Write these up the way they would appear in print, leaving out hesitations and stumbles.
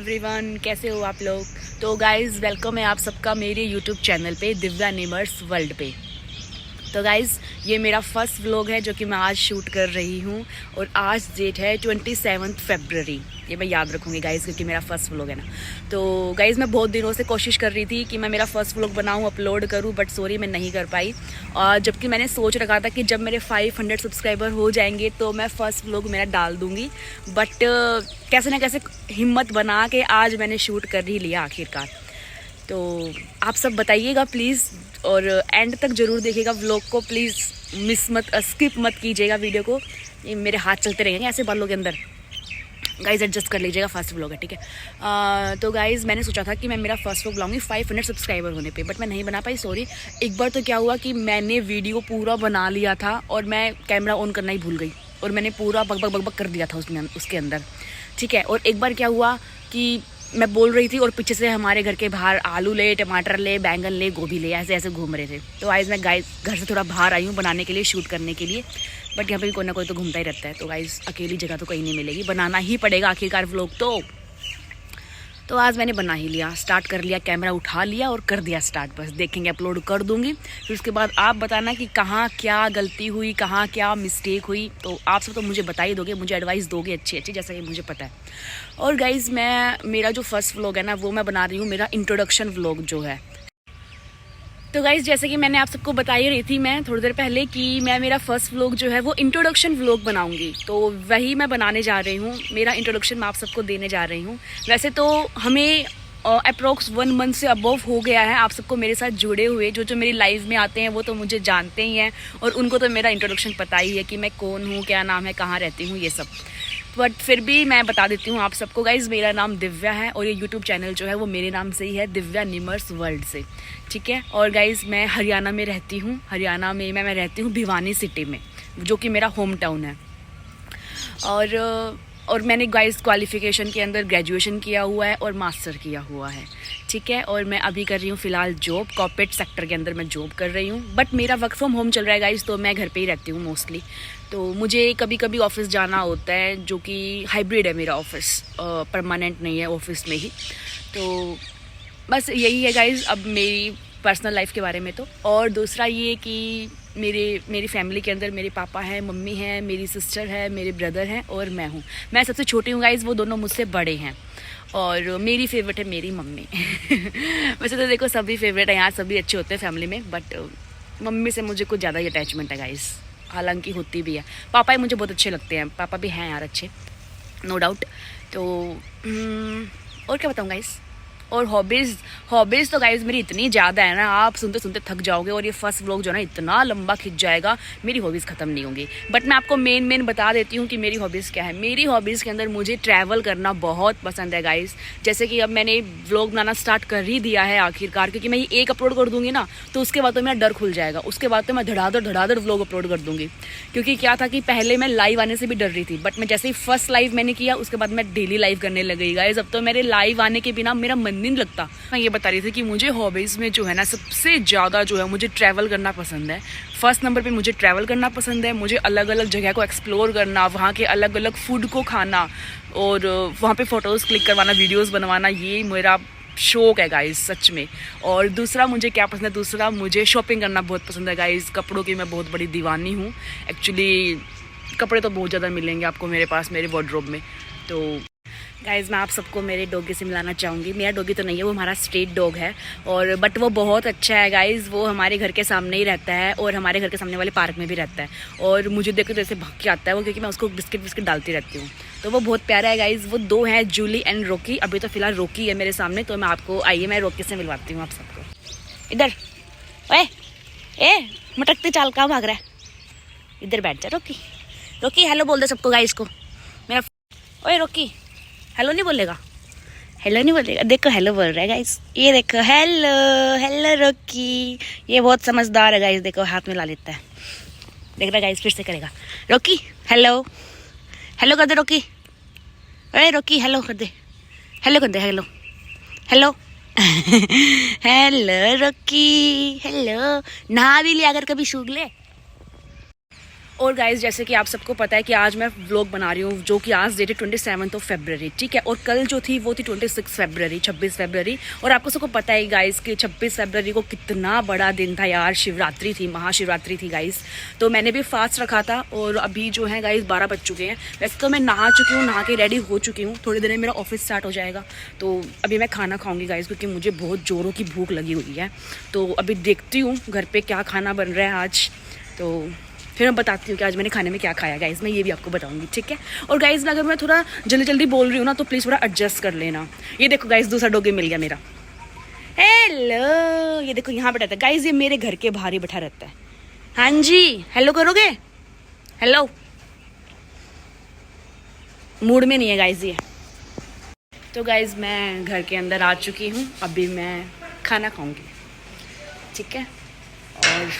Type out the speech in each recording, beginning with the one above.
Everyone, कैसे हो आप लोग। तो गाइज़ वेलकम है आप सबका मेरे यूट्यूब चैनल पे दिव्या नेमर्स वर्ल्ड पे। तो गाइज़ ये मेरा फर्स्ट व्लॉग है जो कि मैं आज शूट कर रही हूँ और आज डेट है 27 फरवरी। ये मैं याद रखूँगी गाइज़ क्योंकि मेरा फर्स्ट व्लॉग है ना। तो गाइज़ मैं बहुत दिनों से कोशिश कर रही थी कि मैं मेरा फर्स्ट व्लॉग बनाऊँ, अपलोड करूँ, बट सॉरी मैं नहीं कर पाई। और जबकि मैंने सोच रखा था कि जब मेरे 500 सब्सक्राइबर हो जाएंगे तो मैं फ़र्स्ट व्लॉग मेरा डाल दूँगी, बट कैसे ना कैसे हिम्मत बना के आज मैंने शूट कर ही लिया आखिरकार। तो आप सब बताइएगा प्लीज़ और एंड तक ज़रूर देखिएगा व्लॉग को, प्लीज़ मिस मत, स्किप मत कीजिएगा वीडियो को। ये मेरे हाथ चलते रहेंगे ऐसे बालों के अंदर, गाइज़ एडजस्ट कर लीजिएगा, फर्स्ट व्लॉग है ठीक है। तो गाइज़ मैंने सोचा था कि मैं मेरा फर्स्ट व्लॉग बनाऊंगी 500 सब्सक्राइबर होने पे, बट मैं नहीं बना पाई, सॉरी। एक बार तो क्या हुआ कि मैंने वीडियो पूरा बना लिया था और मैं कैमरा ऑन करना ही भूल गई और मैंने पूरा बक बक बक बक कर दिया था उसके अंदर, ठीक है। और एक बार क्या हुआ कि मैं बोल रही थी और पीछे से हमारे घर के बाहर आलू ले, टमाटर ले, बैंगन ले, गोभी ले, ऐसे ऐसे घूम रहे थे। तो गाइज़ मैं घर से थोड़ा बाहर आई हूँ बनाने के लिए, शूट करने के लिए, बट यहाँ पे भी कोई ना कोई तो घूमता ही रहता है। तो गाइज़ अकेली जगह तो कहीं नहीं मिलेगी, बनाना ही पड़ेगा आखिरकार व्लॉग तो आज मैंने बना ही लिया, स्टार्ट कर लिया, कैमरा उठा लिया और कर दिया स्टार्ट। बस देखेंगे, अपलोड कर दूंगी, फिर उसके बाद आप बताना कि कहाँ क्या गलती हुई, कहाँ क्या मिस्टेक हुई। तो आप सब तो मुझे बता ही दोगे, मुझे एडवाइस दोगे अच्छी अच्छी, जैसा कि मुझे पता है। और गाइज़ मेरा जो फर्स्ट व्लॉग है ना वो मैं बना रही हूँ मेरा इंट्रोडक्शन व्लॉग जो है। तो गाइज़ जैसे कि मैंने आप सबको बता ही रही थी मैं थोड़ी देर पहले कि मैं मेरा फर्स्ट व्लॉग जो है वो इंट्रोडक्शन व्लॉग बनाऊंगी, तो वही मैं बनाने जा रही हूँ। मेरा इंट्रोडक्शन मैं आप सबको देने जा रही हूँ। वैसे तो हमें अप्रोक्स 1 मंथ से अबव हो गया है आप सबको मेरे साथ जुड़े हुए, जो मेरी लाइव में आते हैं वो तो मुझे जानते ही हैं और उनको तो मेरा इंट्रोडक्शन पता ही है कि मैं कौन हूँ, क्या नाम है, कहाँ रहती हूँ, ये सब। बट फिर भी मैं बता देती हूँ आप सबको। गाइज़ मेरा नाम दिव्या है और ये यूट्यूब चैनल जो है वो मेरे नाम से ही है, दिव्या नेमर्स वर्ल्ड से, ठीक है। और गाइज़ मैं हरियाणा में रहती हूँ, हरियाणा में मैं रहती हूँ भिवानी सिटी में, जो कि मेरा होम टाउन है। और मैंने गाइज़ क्वालिफ़िकेशन के अंदर ग्रेजुएशन किया हुआ है और मास्टर किया हुआ है, ठीक है। और मैं अभी कर रही हूँ फ़िलहाल जॉब, कॉर्पोरेट सेक्टर के अंदर मैं जॉब कर रही हूँ, बट मेरा वर्क फ्रॉम होम चल रहा है गाइज़, तो मैं घर पे ही रहती हूँ मोस्टली। तो मुझे कभी कभी ऑफ़िस जाना होता है, जो कि हाइब्रिड है मेरा ऑफ़िस, परमानेंट नहीं है ऑफ़िस में ही। तो बस यही है गाइज़ अब मेरी पर्सनल लाइफ के बारे में। तो और दूसरा ये कि मेरी फैमिली के अंदर मेरे पापा हैं, मम्मी हैं, मेरी सिस्टर है, मेरे ब्रदर हैं और मैं हूँ। मैं सबसे छोटी हूँ गाइज़, वो दोनों मुझसे बड़े हैं और मेरी फेवरेट है मेरी मम्मी। वैसे तो देखो सभी फेवरेट है यार, सभी अच्छे होते हैं फैमिली में, बट मम्मी से मुझे कुछ ज़्यादा ही अटैचमेंट है गाइज़, हालांकि होती भी है। पापा ही मुझे बहुत अच्छे लगते हैं, पापा भी हैं यार अच्छे, नो डाउट। तो और क्या बताऊँ गाइज़। और हॉबीज़ तो गाइज़ मेरी इतनी ज़्यादा है ना, आप सुनते सुनते थक जाओगे और ये फर्स्ट व्लॉग जो है ना इतना लंबा खिंच जाएगा, मेरी हॉबीज़ ख़त्म नहीं होंगी। बट मैं आपको मेन बता देती हूँ कि मेरी हॉबीज़ क्या है। मेरी हॉबीज़ के अंदर मुझे ट्रैवल करना बहुत पसंद है गाइज़। जैसे कि अब मैंने व्लॉग बनाना स्टार्ट कर ही दिया है आखिरकार, क्योंकि मैं ये एक अपलोड कर दूँगी ना तो उसके बाद तो मेरा डर खुल जाएगा, उसके बाद तो मैं धड़ाधड़ व्लॉग अपलोड कर दूँगी। क्योंकि क्या था कि पहले मैं लाइव आने से भी डर रही थी, बट मैं जैसे ही फर्स्ट लाइव मैंने किया उसके बाद मैं डेली लाइव करने लग गई गाइज़। अब तो मेरे लाइव आने के बिना मेरा मन नहीं लगता। मैं ये बता रही थी कि मुझे हॉबीज़ में जो है ना सबसे ज़्यादा जो है मुझे ट्रैवल करना पसंद है। फर्स्ट नंबर पे मुझे ट्रैवल करना पसंद है, मुझे अलग अलग जगह को एक्सप्लोर करना, वहाँ के अलग अलग फूड को खाना और वहाँ पे फ़ोटोज़ क्लिक करवाना, वीडियोज़ बनवाना, ये मेरा शौक है गाइज़ सच में। और दूसरा मुझे क्या पसंद है, दूसरा मुझे शॉपिंग करना बहुत पसंद है गाइज़। कपड़ों की मैं बहुत बड़ी दीवानी हूँ एक्चुअली, कपड़े तो बहुत ज़्यादा मिलेंगे आपको मेरे पास, मेरे वार्डरोब में। तो गाइज़ मैं आप सबको मेरे डॉगी से मिलाना चाहूँगी। मेरा डॉगी तो नहीं है, वो हमारा स्ट्रीट डॉग है और बट वो बहुत अच्छा है गाइज़। वो हमारे घर के सामने ही रहता है और हमारे घर के सामने वाले पार्क में भी रहता है और मुझे देख के जैसे भाग के आता है वो, क्योंकि मैं उसको बिस्किट डालती रहती हूँ। तो वो बहुत प्यारा है गाइज़। वो 2 हैं, जूली एंड रॉकी। अभी तो फिलहाल रॉकी है मेरे सामने, तो मैं आपको आइए मैं रॉकी से मिलवाती हूँ आप सबको। इधर ओए ए मटकते चाल, कहाँ भाग रहा है, इधर बैठ जा रॉकी। रॉकी हेलो बोल दे सबको गाइज़ को मेरा। ओए रॉकी हेलो नहीं बोलेगा, हेलो नहीं बोलेगा, देखो हेलो बोल रहा है गाइस, ये देखो हेलो हेलो रॉकी। ये बहुत समझदार है गाइस, देखो हाथ में ला लेता है, देख रहा गाइस, फिर से करेगा। रॉकी हेलो हेलो कर दे रॉकी, अरे रॉकी हेलो कर दे, हेलो कर दे, hello hello hello Rocky hello. नहा भी लिया अगर कभी सूख ले। और गाइस जैसे कि आप सबको पता है कि आज मैं व्लॉग बना रही हूँ, जो कि आज डेट है 27 फरवरी, ठीक है। और कल जो थी वो थी 26 फरवरी। और आपको सबको पता है गाइस कि 26 फरवरी को कितना बड़ा दिन था यार, शिवरात्रि थी, महाशिवरात्रि थी गाइस। तो मैंने भी फास्ट रखा था और अभी जो है गाइस 12 बज चुके हैं। वैसे तो मैं नहा चुकी हूँ, नहा के रेडी हो चुकी हूँ, थोड़ी देर में मेरा ऑफिस स्टार्ट हो जाएगा। तो अभी मैं खाना खाऊंगी गाइस, क्योंकि मुझे बहुत ज़ोरों की भूख लगी हुई है। तो अभी देखती हूँ घर पे क्या खाना बन रहा है आज, तो फिर मैं बताती हूँ कि आज मैंने खाने में क्या खाया गाइस, मैं ये भी आपको बताऊंगी, ठीक है। और गाइस अगर मैं थोड़ा जल्दी जल्दी बोल रही हूँ ना तो प्लीज़ थोड़ा एडजस्ट कर लेना। ये देखो गाइस दूसरा डॉगी मिल गया मेरा, हेलो। ये देखो यहाँ बैठा था गाइस, ये मेरे घर के बाहर ही बैठा रहता है। हाँ जी, हेलो करोगे, हेलो। मूड में नहीं है गाइस ये। तो गाइस मैं घर के अंदर आ चुकी हूँ, अभी मैं खाना खाऊंगी, ठीक है। और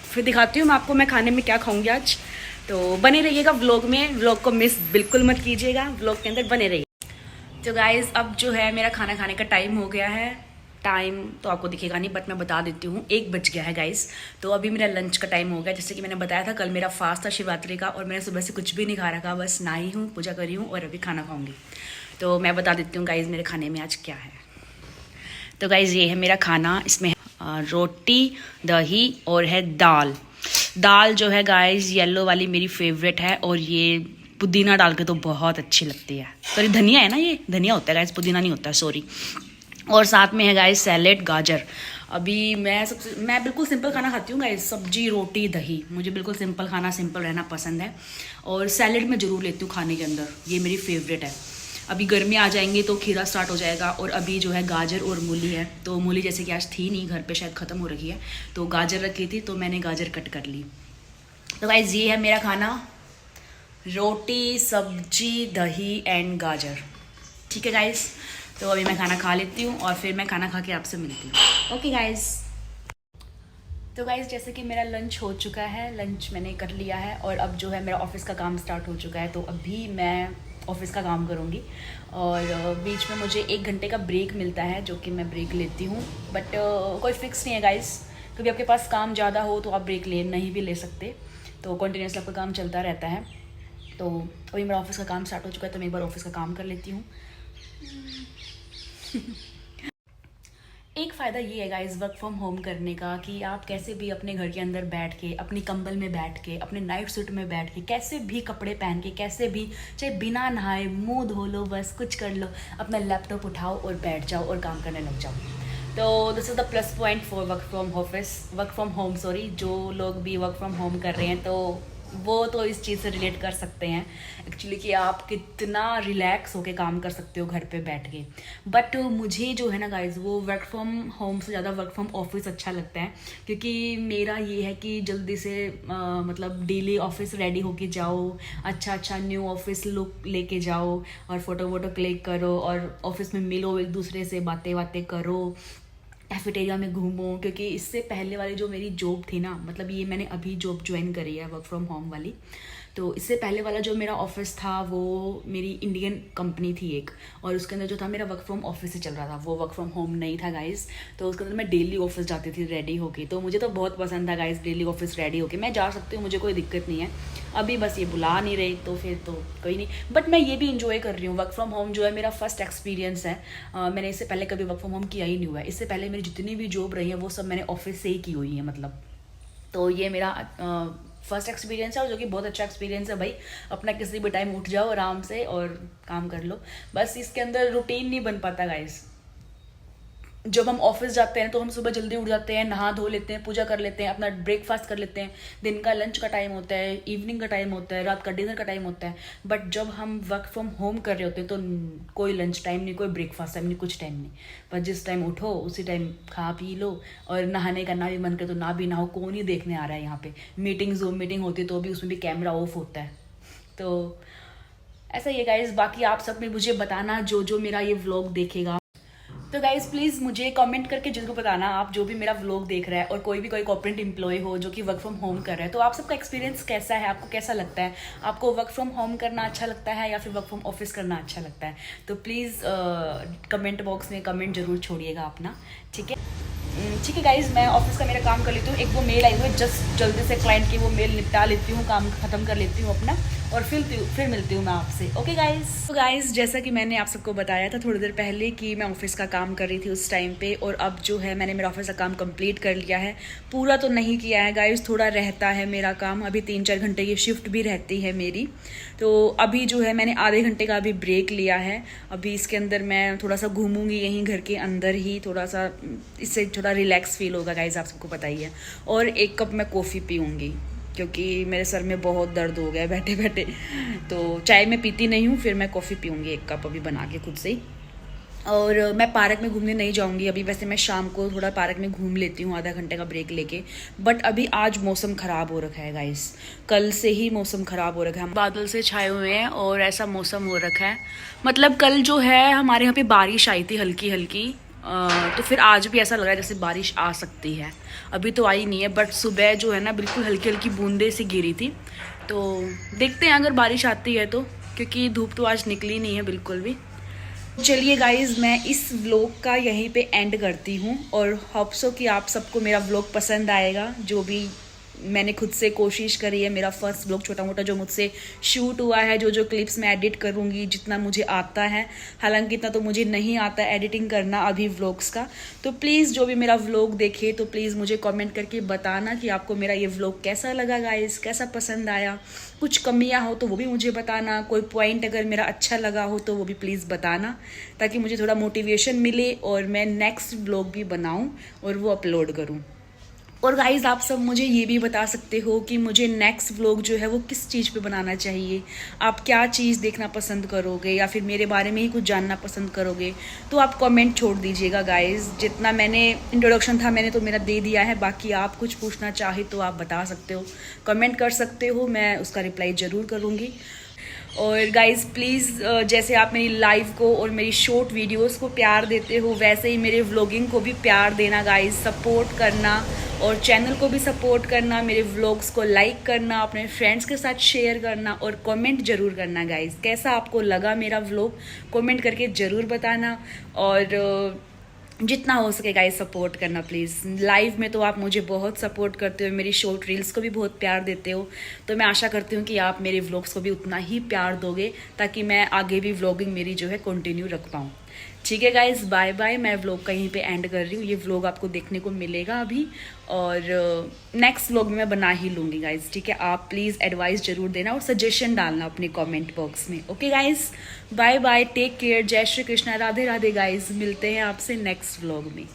फिर दिखाती हूँ मैं आपको मैं खाने में क्या खाऊंगी आज। तो बने रहिएगा व्लॉग में, व्लॉग को मिस बिल्कुल मत कीजिएगा, व्लॉग के अंदर बने रहिए। तो गाइस अब जो है मेरा खाना खाने का टाइम हो गया है। टाइम तो आपको दिखेगा नहीं बट मैं बता देती हूँ, 1 बज गया है गाइस। तो अभी मेरा लंच का टाइम हो गया। जैसे कि मैंने बताया था कल मेरा फास्ट था शिवरात्रि का, और मैंने सुबह से कुछ भी नहीं खा रखा, बस नहाई हूँ, पूजा करी हूँ और अभी खाना खाऊंगी। तो मैं बता देती हूँ गाइस मेरे खाने में आज क्या है। तो गाइस ये है मेरा खाना, इसमें रोटी, दही और है दाल। दाल जो है गाइस येलो वाली मेरी फेवरेट है, और ये पुदीना डाल के तो बहुत अच्छी लगती है। सॉरी धनिया है ना, ये धनिया होता है गाइस, पुदीना नहीं होता, सॉरी। और साथ में है गाइस सैलेड, गाजर। अभी मैं बिल्कुल सिंपल खाना खाती हूँ गाइस, सब्जी रोटी दही, मुझे बिल्कुल सिंपल खाना, सिंपल रहना पसंद है। और सैलेड मैं ज़रूर लेती हूँ खाने के अंदर, ये मेरी फेवरेट है। अभी गर्मी आ जाएंगी तो खीरा स्टार्ट हो जाएगा, और अभी जो है गाजर और मूली है। तो मूली जैसे कि आज थी नहीं घर पे, शायद ख़त्म हो रखी है, तो गाजर रखी थी तो मैंने गाजर कट कर ली। तो गाइस ये है मेरा खाना, रोटी सब्जी दही एंड गाजर, ठीक है गाइस। तो अभी मैं खाना खा लेती हूँ और फिर मैं खाना खा के आपसे मिलती हूँ, ओके गाइस। तो गाइस जैसे कि मेरा लंच हो चुका है, लंच मैंने कर लिया है, और अब जो है मेरा ऑफिस का काम स्टार्ट हो चुका है। तो अभी मैं ऑफिस का काम करूँगी, और बीच में मुझे 1 घंटे का ब्रेक मिलता है, जो कि मैं ब्रेक लेती हूँ। बट कोई फिक्स नहीं है गाइस, कभी आपके पास काम ज़्यादा हो तो आप ब्रेक नहीं भी ले सकते। तो कंटिन्यूसली आपका काम चलता रहता है। तो अभी मेरा ऑफिस का काम स्टार्ट हो चुका है, तो मैं एक बार ऑफिस का काम कर लेती हूँ। एक फ़ायदा ये है गाइस वर्क फ्रॉम होम करने का, कि आप कैसे भी अपने घर के अंदर बैठ के, अपनी कंबल में बैठ के, अपने नाइट सूट में बैठ के, कैसे भी कपड़े पहन के, कैसे भी चाहे बिना नहाए मुंह धो लो, बस कुछ कर लो, अपना लैपटॉप उठाओ और बैठ जाओ और काम करने लग जाओ। तो this is the plus point for work from home sorry. जो लोग भी वर्क फ्रॉम होम कर रहे हैं तो वो तो इस चीज़ से रिलेट कर सकते हैं एक्चुअली, कि आप कितना रिलैक्स होके काम कर सकते हो घर पे बैठ के। बट मुझे जो है ना गाइज, वो वर्क फ्रॉम होम से ज़्यादा वर्क फ्रॉम ऑफिस अच्छा लगता है, क्योंकि मेरा ये है कि जल्दी से मतलब डेली ऑफिस रेडी होके जाओ, अच्छा न्यू ऑफिस लुक लेके जाओ, और फोटो वोटो क्लिक करो, और ऑफिस में मिलो, एक दूसरे से बातें करो, कैफेटेरिया में घूमो। क्योंकि इससे पहले वाली जो मेरी जॉब थी ना, मतलब ये मैंने अभी जॉब ज्वाइन करी है वर्क फ्रॉम होम वाली, तो इससे पहले वाला जो मेरा ऑफिस था वो मेरी इंडियन कंपनी थी एक, और उसके अंदर जो था मेरा वर्क फ्रॉम ऑफिस से चल रहा था, वो वर्क फ्रॉम होम नहीं था गाइस। तो उसके अंदर मैं डेली ऑफिस जाती थी रेडी होके, तो मुझे तो बहुत पसंद था गाइस डेली ऑफिस रेडी होके। मैं जा सकती हूँ, मुझे कोई दिक्कत नहीं है। अभी बस ये बुला नहीं रही तो फिर तो कोई नहीं, बट मैं ये भी इंजॉय कर रही हूँ। वर्क फ्रॉम होम जो है मेरा फर्स्ट एक्सपीरियंस है। मैंने इससे पहले कभी वर्क फ्रॉम होम किया ही नहीं हुआ है। इससे पहले मेरी जितनी भी जॉब रही है वो सब मैंने ऑफिस से ही की हुई है, मतलब। तो ये मेरा फर्स्ट एक्सपीरियंस है, और जो कि बहुत अच्छा एक्सपीरियंस है भाई। अपना किसी भी टाइम उठ जाओ आराम से और काम कर लो, बस इसके अंदर रूटीन नहीं बन पाता गाइस। जब हम ऑफिस जाते हैं तो हम सुबह जल्दी उठ जाते हैं, नहा धो लेते हैं, पूजा कर लेते हैं, अपना ब्रेकफास्ट कर लेते हैं, दिन का लंच का टाइम होता है, इवनिंग का टाइम होता है, रात का डिनर का टाइम होता है। बट जब हम वर्क फ्रॉम होम कर रहे होते हैं तो कोई लंच टाइम नहीं, कोई ब्रेकफास्ट टाइम नहीं, कुछ टाइम नहीं। बस जिस टाइम उठो उसी टाइम खा पी लो, और नहाने का ना भी मन करे तो ना भी नहाओ, कौन ही देखने आ रहा है यहाँ पे। मीटिंग जूम मीटिंग होती है तो भी उसमें भी कैमरा ऑफ होता है। तो ऐसा ही है गाइज। बाकी आप सब में मुझे बताना, जो मेरा ये व्लॉग देखेगा, तो गाइज प्लीज़ मुझे कमेंट करके जरूर बताना, आप जो भी मेरा व्लॉग देख रहा है, और कोई भी कॉर्पोरेट एम्प्लॉय हो जो कि वर्क फ्रॉम होम कर रहा है, तो आप सबका एक्सपीरियंस कैसा है, आपको कैसा लगता है, आपको वर्क फ्रॉम होम करना अच्छा लगता है या फिर वर्क फ्रॉम ऑफिस करना अच्छा लगता है। तो प्लीज़ कमेंट बॉक्स में कमेंट जरूर छोड़िएगा अपना, ठीक है। ठीक है गाइज, मैं ऑफिस का मेरा काम कर लेती हूँ। एक वो मेल आई हुई है, जस्ट जल्दी से क्लाइंट की वो मेल निपटा लेती हूँ, काम ख़त्म कर लेती हूँ अपना, और फिर मिलती हूँ मैं आपसे। ओके गाइज, तो गाइज जैसा कि मैंने आप सबको बताया था थोड़ी देर पहले कि मैं ऑफिस का काम कर रही थी उस टाइम पे, और अब जो है मैंने मेरा ऑफिस का काम कंप्लीट कर लिया है। पूरा तो नहीं किया है गाइज, थोड़ा रहता है मेरा काम, अभी 3-4 घंटे की शिफ्ट भी रहती है मेरी। तो अभी जो है मैंने आधे घंटे का अभी ब्रेक लिया है। अभी इसके अंदर मैं थोड़ा सा घूमूंगी यहीं घर के अंदर ही, थोड़ा सा इससे थोड़ा रिलैक्स फील होगा गाइज, आप सबको पता ही है। और 1 कप मैं कॉफ़ी पीऊँगी क्योंकि मेरे सर में बहुत दर्द हो गया है बैठे बैठे। तो चाय मैं पीती नहीं हूँ, फिर मैं कॉफ़ी पीऊँगी 1 कप अभी बना के खुद से ही। और मैं पार्क में घूमने नहीं जाऊंगी अभी, वैसे मैं शाम को थोड़ा पार्क में घूम लेती हूँ आधा घंटे का ब्रेक लेके। बट अभी आज मौसम ख़राब हो रखा है गाइस, कल से ही मौसम ख़राब हो रखा है, बादल से छाए हुए हैं और ऐसा मौसम हो रखा है। मतलब कल जो है हमारे यहाँ पे बारिश आई थी हल्की हल्की, तो फिर आज भी ऐसा लग रहा है जैसे बारिश आ सकती है। अभी तो आई नहीं है, बट सुबह जो है ना बिल्कुल हल्की हल्की बूंदे सी गिरी थी। तो देखते हैं अगर बारिश आती है तो, क्योंकि धूप तो आज निकली नहीं है बिल्कुल भी। चलिए गाइज, मैं इस व्लॉग का यहीं पे एंड करती हूँ, और होप सो कि आप सबको मेरा व्लॉग पसंद आएगा। जो भी मैंने खुद से कोशिश करी है, मेरा फर्स्ट व्लॉग छोटा मोटा जो मुझसे शूट हुआ है, जो क्लिप्स मैं एडिट करूँगी जितना मुझे आता है, हालांकि इतना तो मुझे नहीं आता एडिटिंग करना अभी व्लॉग्स का। तो प्लीज़ जो भी मेरा व्लॉग देखे तो प्लीज़ मुझे कमेंट करके बताना कि आपको मेरा ये व्लॉग कैसा लगा गाइस, कैसा पसंद आया। कुछ कमियां हो तो वो भी मुझे बताना, कोई पॉइंट अगर मेरा अच्छा लगा हो तो वो भी प्लीज़ बताना, ताकि मुझे थोड़ा मोटिवेशन मिले और मैं नेक्स्ट व्लॉग भी बनाऊं और वो अपलोड करूं। और गाइज़ आप सब मुझे ये भी बता सकते हो कि मुझे नेक्स्ट व्लॉग जो है वो किस चीज़ पे बनाना चाहिए, आप क्या चीज़ देखना पसंद करोगे, या फिर मेरे बारे में ही कुछ जानना पसंद करोगे, तो आप कमेंट छोड़ दीजिएगा गाइज़। जितना मैंने इंट्रोडक्शन था मैंने तो मेरा दे दिया है, बाकी आप कुछ पूछना चाहे तो आप बता सकते हो, कमेंट कर सकते हो, मैं उसका रिप्लाई ज़रूर करूँगी। और गाइज़ प्लीज़ जैसे आप मेरी लाइव को और मेरी शॉर्ट वीडियोस को प्यार देते हो, वैसे ही मेरे व्लॉगिंग को भी प्यार देना गाइज़, सपोर्ट करना, और चैनल को भी सपोर्ट करना, मेरे व्लॉग्स को लाइक करना, अपने फ्रेंड्स के साथ शेयर करना, और कमेंट ज़रूर करना गाइज़। कैसा आपको लगा मेरा व्लॉग, कमेंट करके ज़रूर बताना। और जितना हो सके गाइस सपोर्ट करना प्लीज़। लाइव में तो आप मुझे बहुत सपोर्ट करते हो, मेरी शॉर्ट रील्स को भी बहुत प्यार देते हो, तो मैं आशा करती हूँ कि आप मेरे व्लॉग्स को भी उतना ही प्यार दोगे, ताकि मैं आगे भी व्लॉगिंग मेरी जो है कंटिन्यू रख पाऊँ। ठीक है गाइस, बाय बाय। मैं व्लॉग का यहीं पे एंड कर रही हूँ, ये व्लॉग आपको देखने को मिलेगा अभी, और नेक्स्ट व्लॉग में मैं बना ही लूँगी गाइस। ठीक है, आप प्लीज़ एडवाइस ज़रूर देना और सजेशन डालना अपने कमेंट बॉक्स में। Okay guys, bye bye, take care, जय श्री कृष्णा, राधे राधे गाइस। मिलते हैं आपसे नेक्स्ट व्लॉग में।